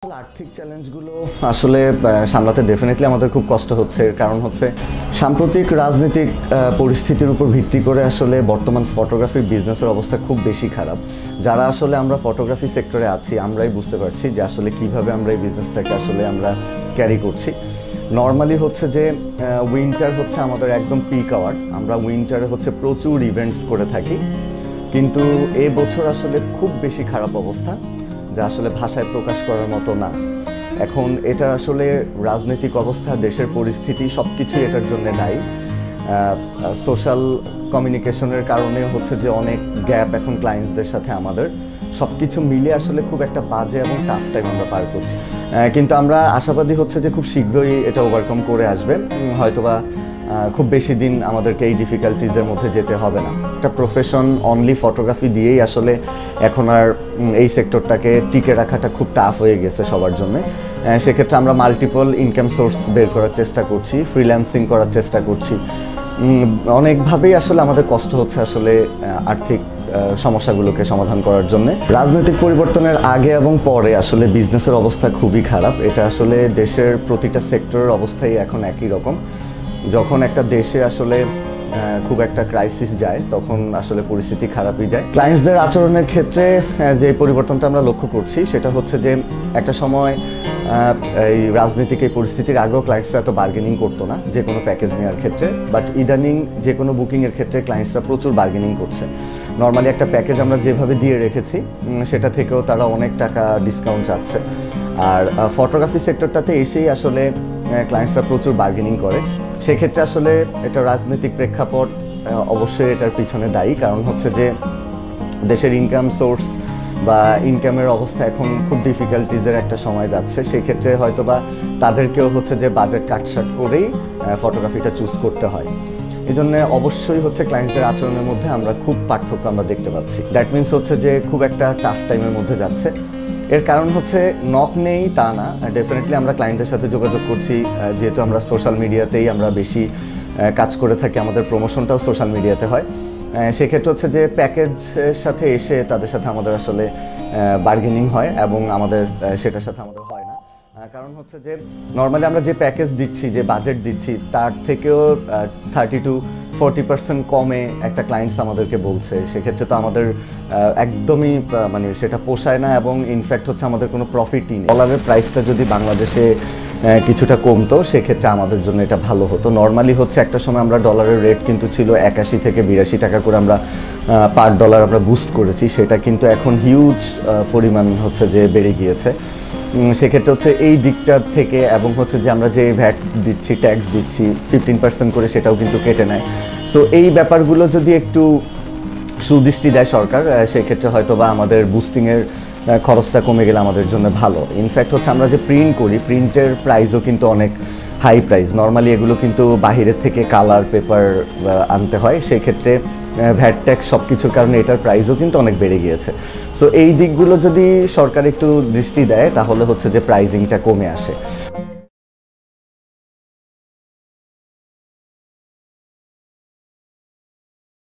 আর্থিক চ্যালেঞ্জগুলো আসলে সামলাতে ডেফিনেটলি আমাদের খুব কষ্ট হচ্ছে। এর কারণ হচ্ছে সাম্প্রতিক রাজনৈতিক পরিস্থিতির উপর ভিত্তি করে আসলে বর্তমান ফটোগ্রাফির বিজনেসের অবস্থা খুব বেশি খারাপ। যারা আসলে আমরা ফটোগ্রাফি সেক্টরে আছি আমরাই বুঝতে পারছি যে আসলে কিভাবে আমরা এই বিজনেসটাকে আসলে আমরা ক্যারি করছি। নর্মালি হচ্ছে যে উইন্টার হচ্ছে আমাদের একদম পিক আওয়ার, আমরা উইন্টারে হচ্ছে প্রচুর ইভেন্টস করে থাকি, কিন্তু এই বছর আসলে খুব বেশি খারাপ অবস্থা যা আসলে ভাষায় প্রকাশ করার মতো না। এখন এটা আসলে রাজনৈতিক অবস্থা, দেশের পরিস্থিতি সব কিছুই এটার জন্য দায়ী। সোশ্যাল কমিউনিকেশনের কারণে হচ্ছে যে অনেক গ্যাপ এখন ক্লায়েন্টসদের সাথে আমাদের, সব কিছু মিলে আসলে খুব একটা বাজে এবং টাফ টাইম আমরা পার করছি। কিন্তু আমরা আশাবাদী হচ্ছে যে খুব শীঘ্রই এটা ওভারকাম করে আসবে। হয়তোবা খুব বেশি দিন আমাদেরকে এই ডিফিকাল্টিজের মধ্যে যেতে হবে না। একটা প্রফেশন অনলি ফটোগ্রাফি দিয়েই আসলে এখন আর এই সেক্টরটাকে টিকে রাখাটা খুব টাফ হয়ে গেছে সবার জন্য। সেক্ষেত্রে আমরা মাল্টিপল ইনকাম সোর্স বের করার চেষ্টা করছি, ফ্রিল্যান্সিং করার চেষ্টা করছি। অনেকভাবেই আসলে আমাদের কষ্ট হচ্ছে আসলে আর্থিক সমস্যাগুলোকে সমাধান করার জন্য। রাজনৈতিক পরিবর্তনের আগে এবং পরে আসলে বিজনেসের অবস্থা খুবই খারাপ। এটা আসলে দেশের প্রতিটা সেক্টরের অবস্থাই এখন একই রকম। যখন একটা দেশে আসলে খুব একটা ক্রাইসিস যায় তখন আসলে পরিস্থিতি খারাপই যায়। ক্লায়েন্টসদের আচরণের ক্ষেত্রে যে পরিবর্তনটা আমরা লক্ষ্য করছি সেটা হচ্ছে যে একটা সময় এই রাজনৈতিক এই পরিস্থিতির আগেও ক্লায়েন্টসরা এত বার্গেনিং করতো না যে কোনো প্যাকেজ নেওয়ার ক্ষেত্রে, বাট ইদানিং যে কোনো বুকিংয়ের ক্ষেত্রে ক্লায়েন্টসরা প্রচুর বার্গেনিং করছে। নর্মালি একটা প্যাকেজ আমরা যেভাবে দিয়ে রেখেছি সেটা থেকেও তারা অনেক টাকা ডিসকাউন্ট চাচ্ছে। আর ফটোগ্রাফি সেক্টরটাতে এসেই আসলে ক্লায়েন্টসরা প্রচুর বার্গেনিং করে। সেক্ষেত্রে আসলে এটা রাজনৈতিক প্রেক্ষাপট অবশ্যই এটার পিছনে দায়ী। কারণ হচ্ছে যে দেশের ইনকাম সোর্স বা ইনকামের অবস্থা এখন খুব ডিফিকাল্টিজের একটা সময় যাচ্ছে। সেই ক্ষেত্রে হয়তোবা তাদেরকেও হচ্ছে যে বাজেট কাটছাট করেই ফটোগ্রাফিটা চুজ করতে হয়। এই জন্য অবশ্যই হচ্ছে ক্লায়েন্টদের আচরণের মধ্যে আমরা খুব পার্থক্য আমরা দেখতে পাচ্ছি। দ্যাট মিনস হচ্ছে যে খুব একটা টাফ টাইমের মধ্যে যাচ্ছে। এর কারণ হচ্ছে নক নেই তা না, ডেফিনেটলি আমরা ক্লায়েন্টের সাথে যোগাযোগ করছি, যেহেতু আমরা সোশ্যাল মিডিয়াতেই আমরা বেশি কাজ করে থাকি, আমাদের প্রমোশনটাও সোশ্যাল মিডিয়াতে হয়। সেক্ষেত্রে হচ্ছে যে প্যাকেজের সাথে এসে তাদের সাথে আমাদের আসলে বার্গেনিং হয় এবং আমাদের সেটার সাথে আমাদের হয় না। কারণ হচ্ছে যে নর্মালি আমরা যে প্যাকেজ দিচ্ছি, যে বাজেট দিচ্ছি, তার থেকেও 30 to 40% কমে একটা ক্লায়েন্টস আমাদেরকে বলছে। সেক্ষেত্রে তো আমাদের একদমই মানে সেটা পোষায় না এবং ইনফ্যাক্ট হচ্ছে আমাদের কোনো প্রফিটই নেই। ডলারের প্রাইসটা যদি বাংলাদেশে কিছুটা কমতো সেক্ষেত্রে আমাদের জন্য এটা ভালো হতো। নর্মালি হচ্ছে একটা সময় আমরা ডলারের রেট কিন্তু ছিল 81 থেকে 82 টাকা করে আমরা পার ডলার আমরা বুস্ট করেছি, সেটা কিন্তু এখন হিউজ পরিমাণ হচ্ছে যে বেড়ে গিয়েছে। সেক্ষেত্রে হচ্ছে এই দিকটা থেকে এবং হচ্ছে যে আমরা যে ভ্যাট দিচ্ছি, ট্যাক্স দিচ্ছি 15% করে, সেটাও কিন্তু কেটে নেয়। সো এই ব্যাপারগুলো যদি একটু সুদৃষ্টি দেয় সরকার, সেক্ষেত্রে হয়তো বা আমাদের বুস্টিংয়ের খরচটা কমে গেলে আমাদের জন্য ভালো। ইনফ্যাক্ট হচ্ছে আমরা যে প্রিন্ট করি, প্রিন্টের প্রাইসও কিন্তু অনেক হাই প্রাইস। নর্মালি এগুলো কিন্তু বাহিরের থেকে কালার পেপার আনতে হয়, সেই ক্ষেত্রে ভ্যাট ট্যাক্স সব কিছুর কারণে এটার প্রাইসও কিন্তু অনেক বেড়ে গিয়েছে। সো এই দিকগুলো যদি সরকার একটু দৃষ্টি দেয় তাহলে হচ্ছে যে প্রাইজিংটা কমে আসে।